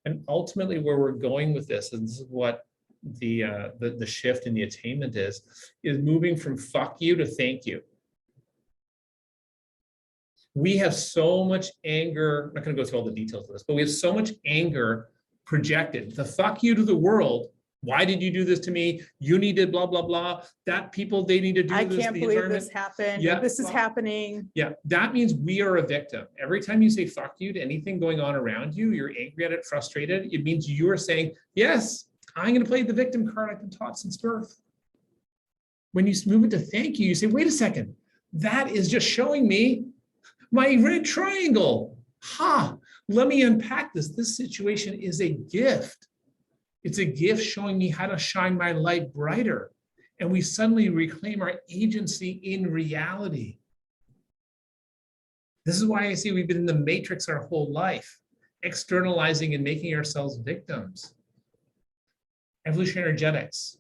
And ultimately where we're going with this, and this is what the shift in the attainment is moving from fuck you to thank you. We have so much anger, I'm not going to go through all the details of this, but we have so much anger projected. The fuck you to the world. Why did you do this to me? You need to blah, blah, blah. That people, they need to do this. I can't believe this happened. Yeah, this is happening. Yeah, that means we are a victim. Every time you say fuck you to anything going on around you, you're angry at it, frustrated. It means you are saying, yes, I'm going to play the victim card I've been taught since birth. When you move it to thank you, you say, wait a second, that is just showing me my red triangle. Ha, let me unpack this. This situation is a gift. It's a gift showing me how to shine my light brighter. And we suddenly reclaim our agency in reality. This is why I say we've been in the matrix our whole life, externalizing and making ourselves victims. Evolutionary energetics.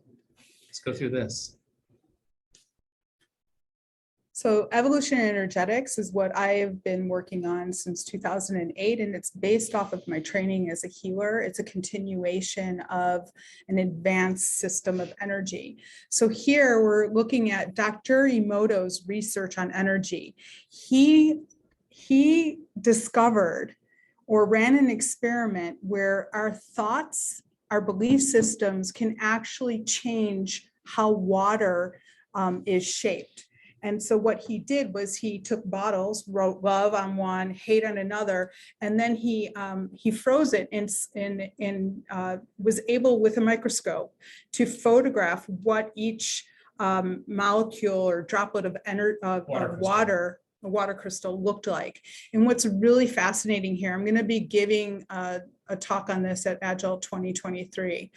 Let's go through this. So evolutionary energetics is what I have been working on since 2008, and it's based off of my training as a healer. It's a continuation of an advanced system of energy. So here we're looking at Dr. Emoto's research on energy. He discovered or ran an experiment where our thoughts, our belief systems can actually change how water is shaped. And so what he did was he took bottles, wrote love on one, hate on another, and then he froze it and was able with a microscope to photograph what each molecule or droplet of water a water crystal looked like. And what's really fascinating here, I'm going to be giving a talk on this at Agile 2023.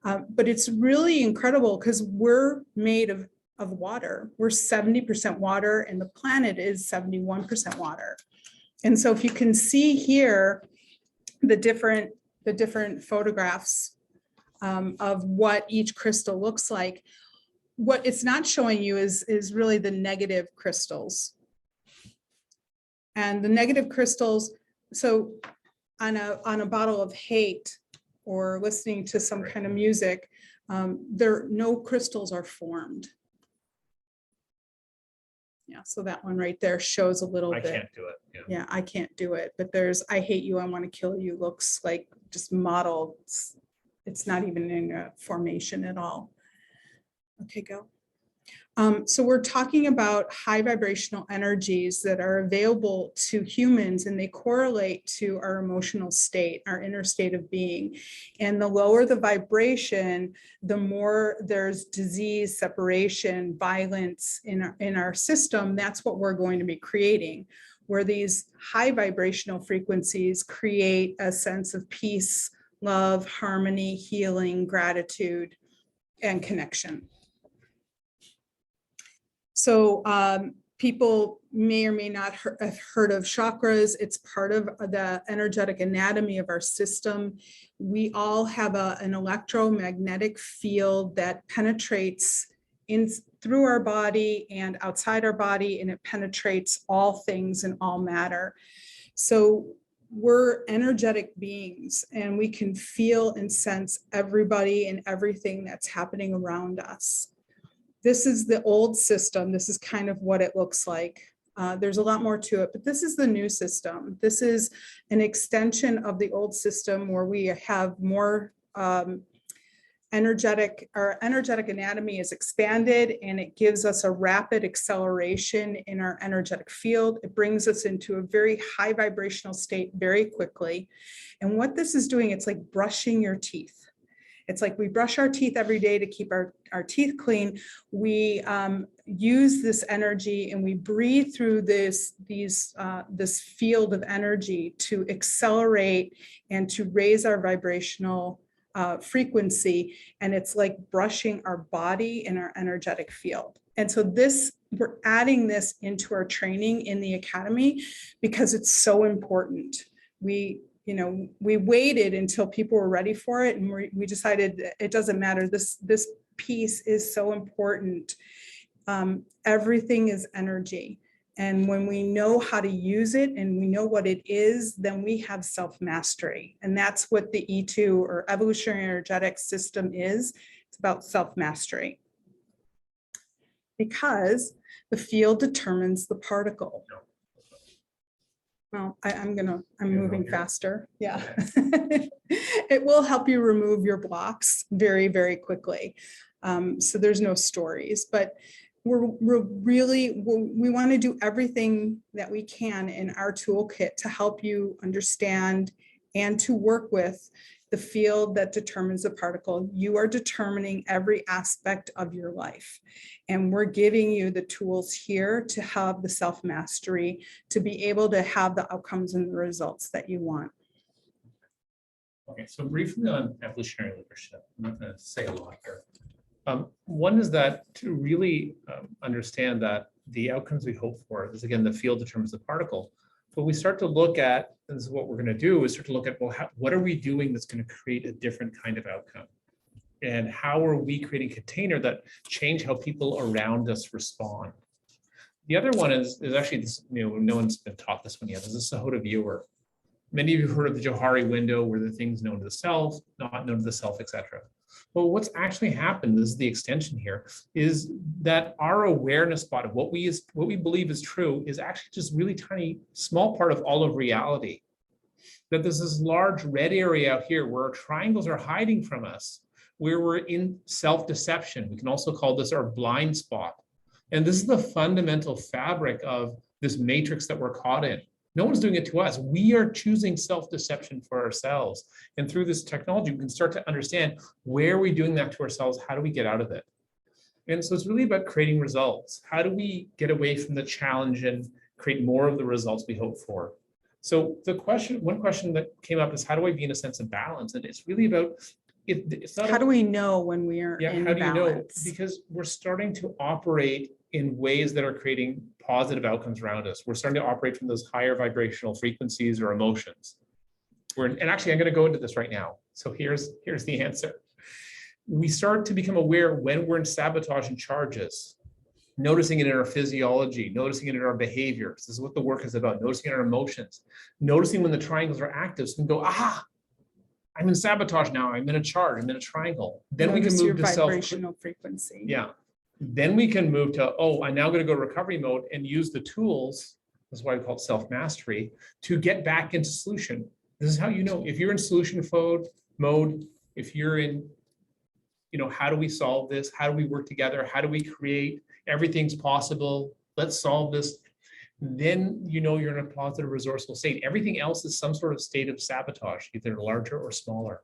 But it's really incredible because we're made of water. We're 70% water and the planet is 71% water. And so if you can see here, the different photographs of what each crystal looks like, what it's not showing you is really the negative crystals. And the negative crystals, so on a bottle of hate or listening to some kind of music, no crystals are formed. Yeah, so that one right there shows a little bit. I can't do it. Yeah, I can't do it. But there's I hate you, I want to kill you looks like just modeled. It's not even in a formation at all. Okay, go. So we're talking about high vibrational energies that are available to humans, and they correlate to our emotional state, our inner state of being. And the lower the vibration, the more there's disease, separation, violence in our system. That's what we're going to be creating, where these high vibrational frequencies create a sense of peace, love, harmony, healing, gratitude, and connection. So people may or may not have heard of chakras. It's part of the energetic anatomy of our system. We all have an electromagnetic field that penetrates through our body and outside our body, and it penetrates all things and all matter. So we're energetic beings, and we can feel and sense everybody and everything that's happening around us. This is the old system. This is kind of what it looks like. There's a lot more to it, but this is the new system. This is an extension of the old system where we have more our energetic anatomy is expanded, and it gives us a rapid acceleration in our energetic field. It brings us into a very high vibrational state very quickly. And what this is doing, it's like brushing your teeth. It's like we brush our teeth every day to keep our teeth clean. We use this energy and we breathe through this field of energy to accelerate and to raise our vibrational frequency. And it's like brushing our body and our energetic field. And so we're adding this into our training in the academy because it's so important. We waited until people were ready for it, and we decided it doesn't matter. This piece is so important. Everything is energy. And when we know how to use it and we know what it is, then we have self-mastery. And that's what the E2 or evolutionary energetic system is. It's about self-mastery. Because the field determines the particle. Well, I'm moving faster. Yeah. It will help you remove your blocks very, very quickly. So there's no stories, but we want to do everything that we can in our toolkit to help you understand and to work with the field that determines the particle. You are determining every aspect of your life. And we're giving you the tools here to have the self-mastery, to be able to have the outcomes and the results that you want. Okay, so briefly on evolutionary leadership, I'm not going to say a lot here. One is that to really understand that the outcomes we hope for is, again, the field determines the particle. But we start to look at, and this is what we're going to do, is start to look at, well, what are we doing that's going to create a different kind of outcome? And how are we creating a container that change how people around us respond? The other one is actually this, no one's been taught this one yet, is the Sahota viewer. Many of you have heard of the Johari window, where the things known to the self, not known to the self, etc. Well, what's actually happened, this is the extension here, is that our awareness spot of what we believe is true is actually just really tiny, small part of all of reality. That there's this large red area out here where our triangles are hiding from us, where we're in self-deception. We can also call this our blind spot. And this is the fundamental fabric of this matrix that we're caught in. No one's doing it to us. We are choosing self-deception for ourselves. And through this technology, we can start to understand, where are we doing that to ourselves? How do we get out of it? And so it's really about creating results. How do we get away from the challenge and create more of the results we hope for. So one question that came up is, how do I be in a sense of balance? And it's really about, it's not. How do we know when we are in How do you know? balance? Because we're starting to operate in ways that are creating positive outcomes around us. We're starting to operate from those higher vibrational frequencies or emotions. And actually, I'm going to go into this right now. So here's the answer. We start to become aware when we're in sabotaging charges, noticing it in our physiology, noticing it in our behaviors. This is what the work is about, noticing it in our emotions, noticing when the triangles are active. So we can go, I'm in sabotage now. I'm in a charge. I'm in a triangle. Then we can move to vibrational frequency. Yeah. Then we can move to, I'm now going to go to recovery mode and use the tools. That's why I call it self-mastery, to get back into solution. This is how you know if you're in solution mode, if you're in, how do we solve this? How do we work together? How do we create? Everything's possible. Let's solve this. Then you're in a positive, resourceful state. Everything else is some sort of state of sabotage, either larger or smaller.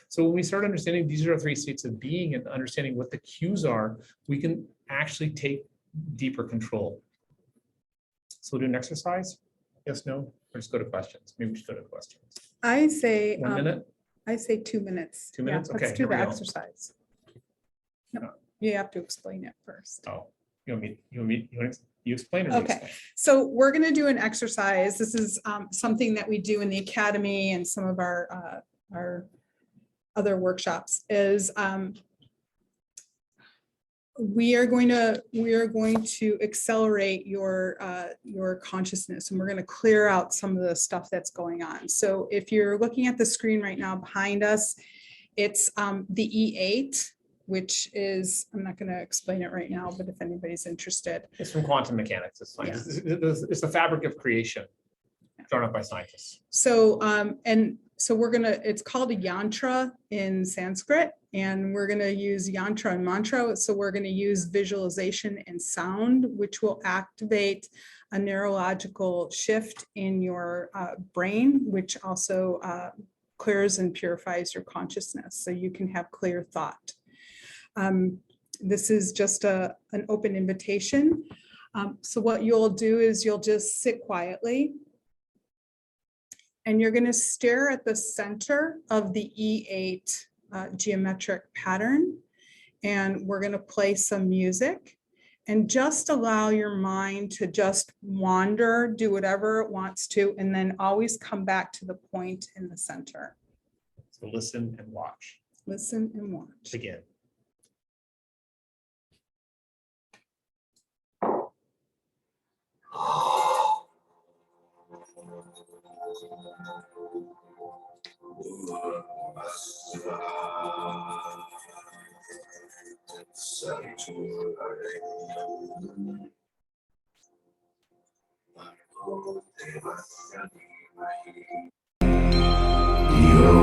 So when we start understanding these are the 3 states of being and understanding what the cues are, we can actually take deeper control. So we'll do an exercise. Yes, no, or just go to questions. Maybe we should go to questions. I say 1 minute. I say 2 minutes. 2 minutes. Okay. Let's do here we the go. exercise. No, you have to explain it first. Oh, you explain it. Okay, so we're going to do an exercise. This is something that we do in the academy and some of our other workshops. Is we are going to accelerate your consciousness, and we're going to clear out some of the stuff that's going on. So if you're looking at the screen right now behind us, it's the E8. Which is, I'm not going to explain it right now, but if anybody's interested. It's from quantum mechanics. It's fine. Yeah. It's the fabric of creation drawn up by scientists. So, it's called a yantra in Sanskrit, and we're going to use yantra and mantra. So we're going to use visualization and sound, which will activate a neurological shift in your brain, which also clears and purifies your consciousness so you can have clear thought. This is just an open invitation. So what you'll do is you'll just sit quietly, and you're going to stare at the center of the E8 geometric pattern, and we're going to play some music, and just allow your mind to just wander, do whatever it wants to, and then always come back to the point in the center. So listen and watch. Listen and watch. Begin. Saviturvarenyam Bargo devasya dhimahi Dhiyo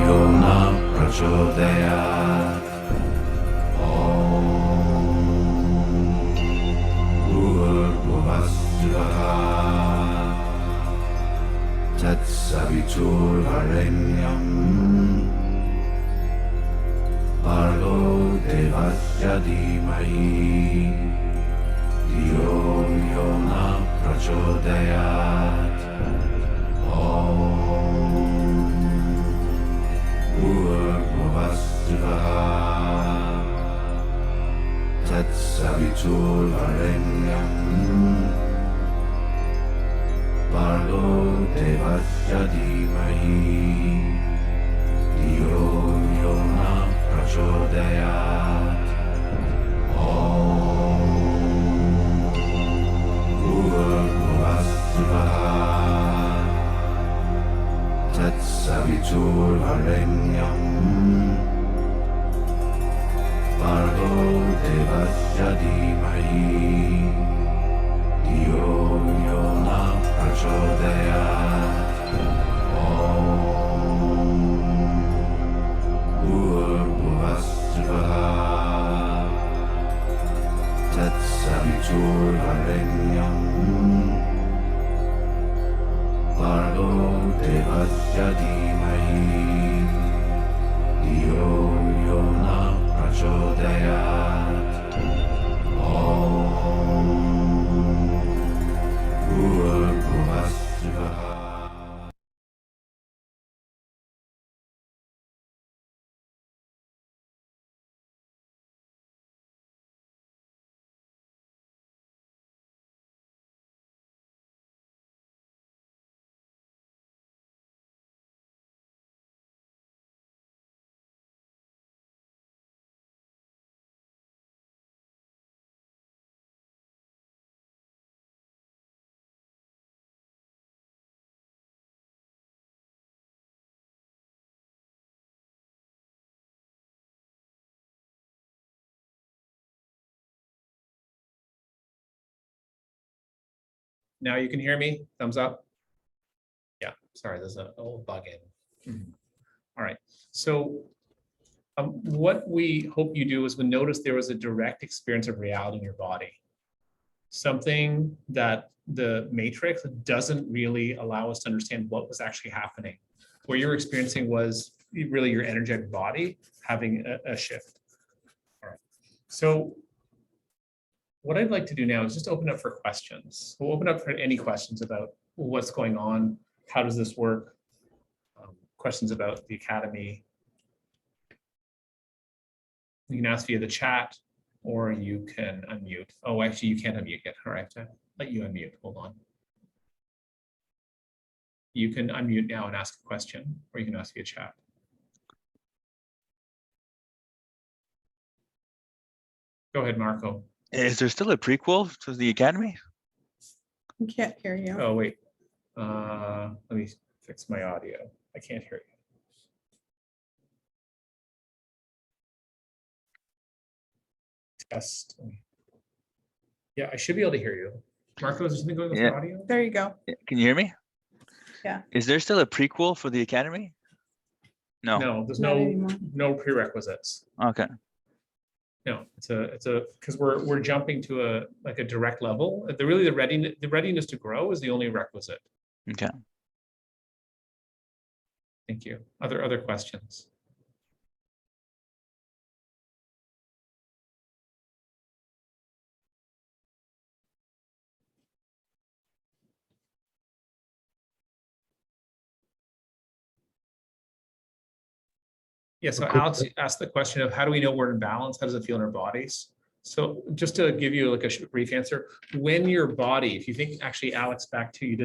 yo na prachodayat Om Bhurvasvaha Tat Saviturvarenyam Bargo devasya dhimahi Dhiyo yo na prachodayat Om Bhurvasvaha Tat Saviturvarenyam Bargo devasya dhimahi Dhiyo yo na prachodayat Om Bhurvasvaha Tat Saviturvarenyam Bargo devasya dhimahi Dhiyo yo na prachodayat Om Now you can hear me? Thumbs up? Yeah, sorry, there's a little bug in. All right, so what we hope you do is when notice there was a direct experience of reality in your body. Something that the matrix doesn't really allow us to understand what was actually happening. What you're experiencing was really your energetic body having a shift. All right, so what I'd like to do now is just open up for questions. We'll open up for any questions about what's going on, how does this work, questions about the Academy. You can ask via the chat, or you can unmute. Oh, actually, you can't unmute yet. All right, I have to let you unmute. Hold on. You can unmute now and ask a question, or you can ask via chat. Go ahead, Marco. Is there still a prequel to the Academy? I can't hear you. Oh, wait. Let me fix my audio. I can't hear you. Test. Yeah, I should be able to hear you. Marco, is there something going with your audio? There you go. Can you hear me? Yeah. Is there still a prequel for the Academy? No. No, there's Not no anymore. prerequisites. Okay. No, it's a because we're jumping to a direct level. The readiness to grow is the only requisite. Okay. Thank you. Other questions? Yeah, so Alex asked the question of how do we know we're in balance? How does it feel in our bodies? So just to give you like a brief answer, when your body, if you think actually, Alex, back to we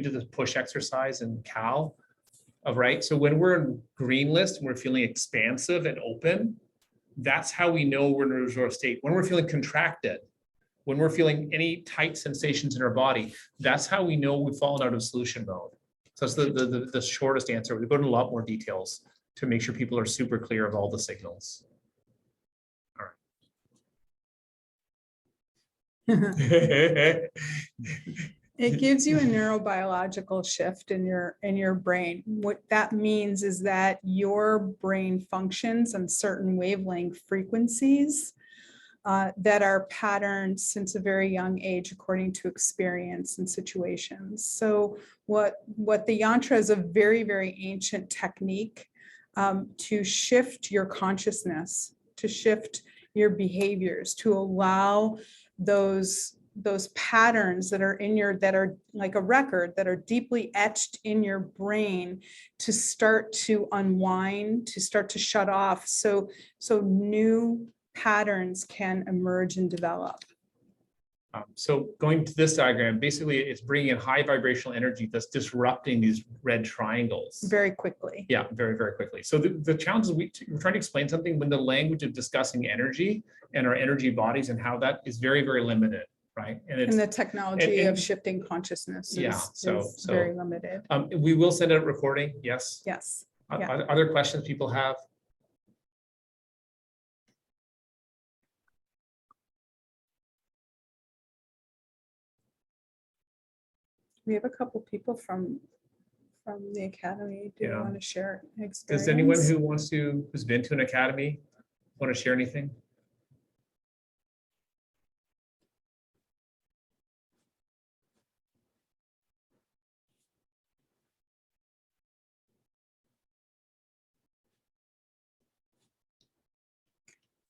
did this push exercise in Cal of right. So when we're in green list and we're feeling expansive and open, that's how we know we're in a restorative state. When we're feeling contracted, when we're feeling any tight sensations in our body, that's how we know we've fallen out of solution mode. So that's the shortest answer. We go into a lot more details to make sure people are super clear of all the signals. All right. It gives you a neurobiological shift in your brain. What that means is that your brain functions on certain wavelength frequencies that are patterned since a very young age according to experience and situations. So what the yantra is a very, very ancient technique to shift your consciousness, to shift your behaviors, to allow those patterns that are like a record, that are deeply etched in your brain, to start to unwind, to start to shut off, so new patterns can emerge and develop. So going to this diagram, basically it's bringing in high vibrational energy that's disrupting these red triangles. Very quickly. Yeah, very, very quickly. So the challenge is we're trying to explain something when the language of discussing energy and our energy bodies and how that is very, very limited, right? And the technology of shifting consciousness is very limited. We will send out a recording, yes? Yes. Other questions people have? We have a couple people from the Academy. Do you want to share experience? Does anyone who's been to an Academy want to share anything?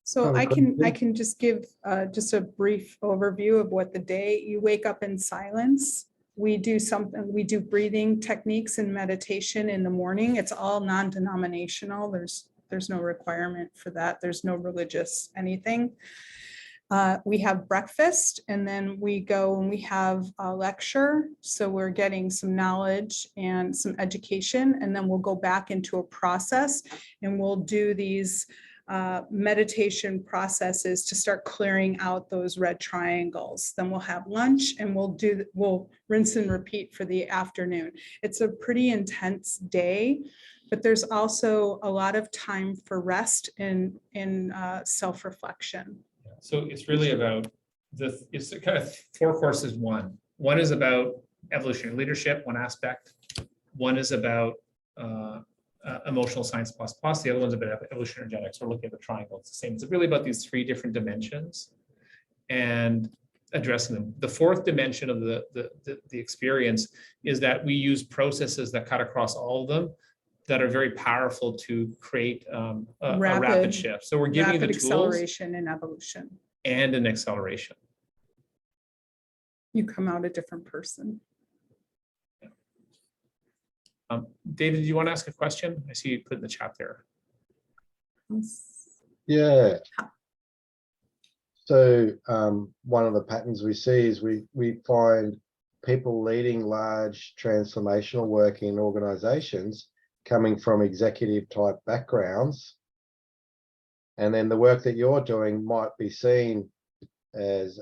So I can just give just a brief overview of what the day. You wake up in silence. We do breathing techniques and meditation in the morning. It's all non-denominational. There's no requirement for that. There's no religious anything. We have breakfast, and then we go and we have a lecture. So we're getting some knowledge and some education, and then we'll go back into a process, and we'll do these meditation processes to start clearing out those red triangles. Then we'll have lunch, and we'll rinse and repeat for the afternoon. It's a pretty intense day, but there's also a lot of time for rest and self-reflection. So it's really about it's kind of 4 courses one. One is about evolutionary leadership, one aspect. One is about emotional science plus plus. The other one's about evolutionary genetics. We're looking at the triangle. It's the same. It's really about these three different dimensions and addressing them. The fourth dimension of the experience is that we use processes that cut across all of them that are very powerful to create a rapid shift. So we're giving you the Rapid tools acceleration and evolution. and an acceleration. You come out a different person. David, do you want to ask a question? I see you put in the chat there. Yeah. So one of the patterns we see is we find people leading large transformational work in organizations coming from executive type backgrounds. And then the work that you're doing might be seen as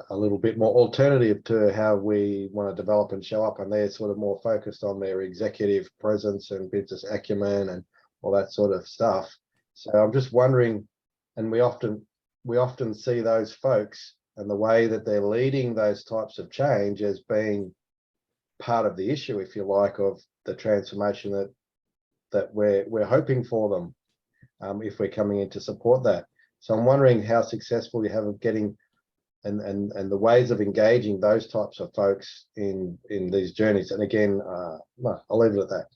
a little bit more alternative to how we want to develop and show up, and they're sort of more focused on their executive presence and business acumen and all that sort of stuff. So I'm just wondering, and we often see those folks and the way that they're leading those types of change as being part of the issue, if you like, of the transformation that we're hoping for them, if we're coming in to support that. So I'm wondering how successful you have of getting and the ways of engaging those types of folks in these journeys. And again, I'll leave it at that.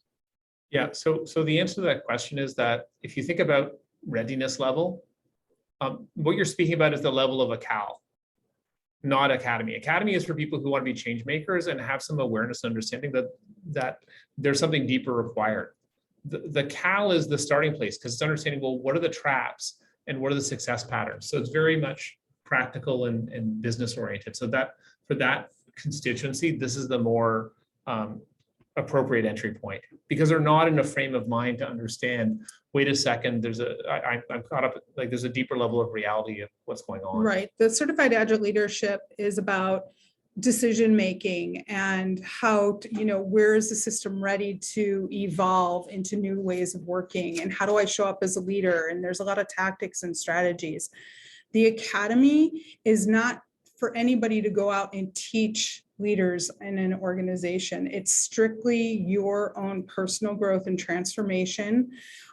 Yeah, so the answer to that question is that if you think about readiness level, what you're speaking about is the level of a CAL, not academy. Academy is for people who want to be change makers and have some awareness and understanding that there's something deeper required. The CAL is the starting place because it's understanding, well, what are the traps and what are the success patterns? So it's very much practical and business oriented. So that for that constituency, this is the more appropriate entry point because they're not in a frame of mind to understand, wait a second, I'm caught up, like there's a deeper level of reality of what's going on. Right. The certified agile leadership is about decision making and how to, where is the system ready to evolve into new ways of working, and how do I show up as a leader? And there's a lot of tactics and strategies. The academy is not for anybody to go out and teach leaders in an organization. It's strictly your own personal growth and transformation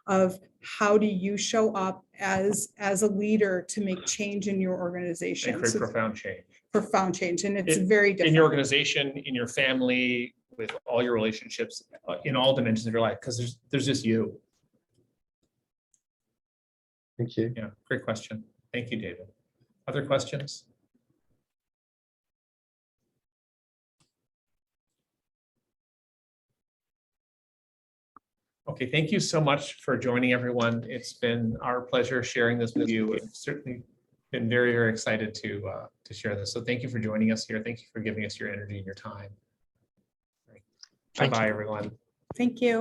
of how do you show up as a leader to make change in your organization. And create profound change. Profound change, and it's very different. In your organization, in your family, with all your relationships, in all dimensions of your life, because there's just you. Thank you. Yeah, great question. Thank you, David. Other questions? Okay, thank you so much for joining, everyone. It's been our pleasure sharing this with you. We've certainly been very, very excited to share this. So thank you for joining us here. Thank you for giving us your energy and your time. Bye-bye, everyone. Thank you.